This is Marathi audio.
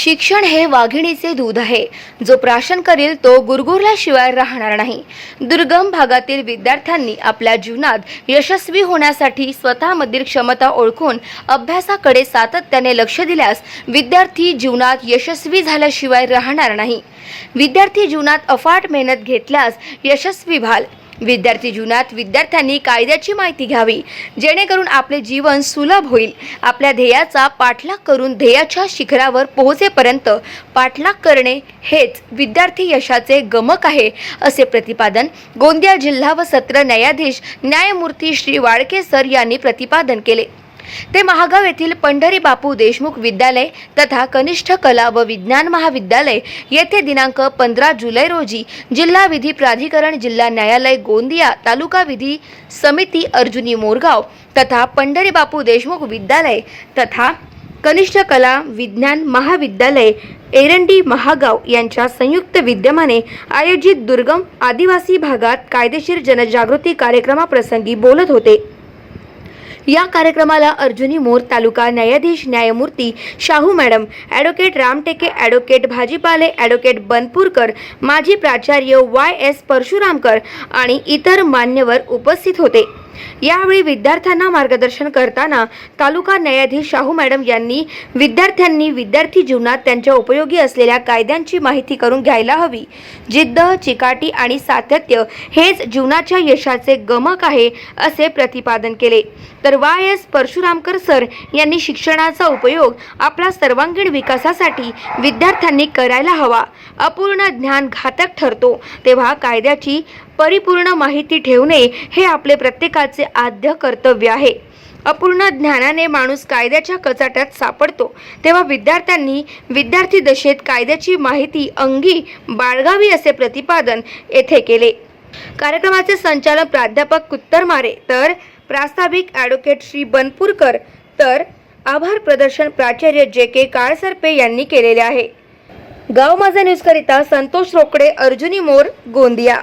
शिक्षण हे वाघिणीचे दूध आहे. जो प्राशन करेल तो गुरगुरल्याशिवाय राहणार नाही. दुर्गम भागातील विद्यार्थ्यांनी आपल्या जीवनात यशस्वी होण्यासाठी स्वतःमधील क्षमता ओळखून अभ्यासाकडे सातत्याने लक्ष दिल्यास विद्यार्थी जीवनात यशस्वी झाल्याशिवाय राहणार नाही. विद्यार्थी जीवनात अफाट मेहनत घेतल्यास यशस्वी व्हाल. विद्यार्थी जीवनात विद्यार्थ्यांनी कायद्याची माहिती घ्यावी, जेणेकरून आपले जीवन सुलभ होईल. आपल्या ध्येयाचा पाठलाग करून ध्येयाच्या शिखरावर पोहोचेपर्यंत पाठलाग करणे हेच विद्यार्थी यशाचे गमक आहे, असे प्रतिपादन गोंदिया जिल्हा व सत्र न्यायाधीश न्यायमूर्ती श्री वाळके सर यांनी प्रतिपादन केले. ते महागाव येथील पंढरी बापू देशमुख विद्यालय तथा कनिष्ठ कला व विज्ञान महाविद्यालय येथे दिनांक 15 जुलै रोजी जिल्हा विधी प्राधिकरण, जिल्हा न्यायालय गोंदिया, तालुका विधी समिती अर्जुनी मोरगाव तथा पंढरी बापू देशमुख विद्यालय तथा कनिष्ठ कला विज्ञान महाविद्यालय एरंडी महागाव यांच्या संयुक्त विद्यमाने आयोजित दुर्गम आदिवासी भागात कायदेशीर जनजागृती कार्यक्रमाप्रसंगी बोलत होते. या कार्यक्रमाला अर्जुनी मोर तालुका न्यायाधीश न्यायमूर्ती Shahu madam, advocate Ramteke, advocate भाजीपाले, ॲडव्होकेट बनपूरकर, माजी प्राचार्य YS परशुरामकर आणि इतर मान्यवर उपस्थित होते. यावेळी विद्यार्थ्यांना मार्गदर्शन करताना तालुका न्यायाधीश शाहू मॅडम यांनी विद्यार्थ्यांनी विद्यार्थी जीवनात त्यांच्या उपयोगी असलेल्या कायद्यांची माहिती करून घ्यायला हवी. जिद्द, चिकाटी आणि सातत्य हेच जीवनाच्या यशाचे गमक आहे, असे प्रतिपादन केले. तर YS परशुरामकर सर यांनी शिक्षणाचा उपयोग आपला सर्वांगीण विकासासाठी विद्यार्थ्यांनी करायला हवा. अपूर्ण ज्ञान घातक ठरतो, तेव्हा कायद्याची परिपूर्ण माहिती ठेवणे हे आपले प्रत्येकाचे आद्य कर्तव्य आहे. अपूर्ण ज्ञानाने माणूस कायद्याच्या कचाट्यात सापडतो, तेव्हा विद्यार्थ्यांनी विद्यार्थी दशेत कायद्याची माहिती अंगी बाळगावी, असे प्रतिपादन येथे केले. कार्यक्रमाचे संचालन प्राध्यापक कुत्तरमारे, तर प्रास्ताविक ॲडव्होकेट श्री बनपूरकर, तर आभार प्रदर्शन प्राचार्य JK काळसरपे यांनी केलेले आहे. गाव माझा न्यूज करिता संतोष रोकडे, अर्जुनी मोर, गोंदिया.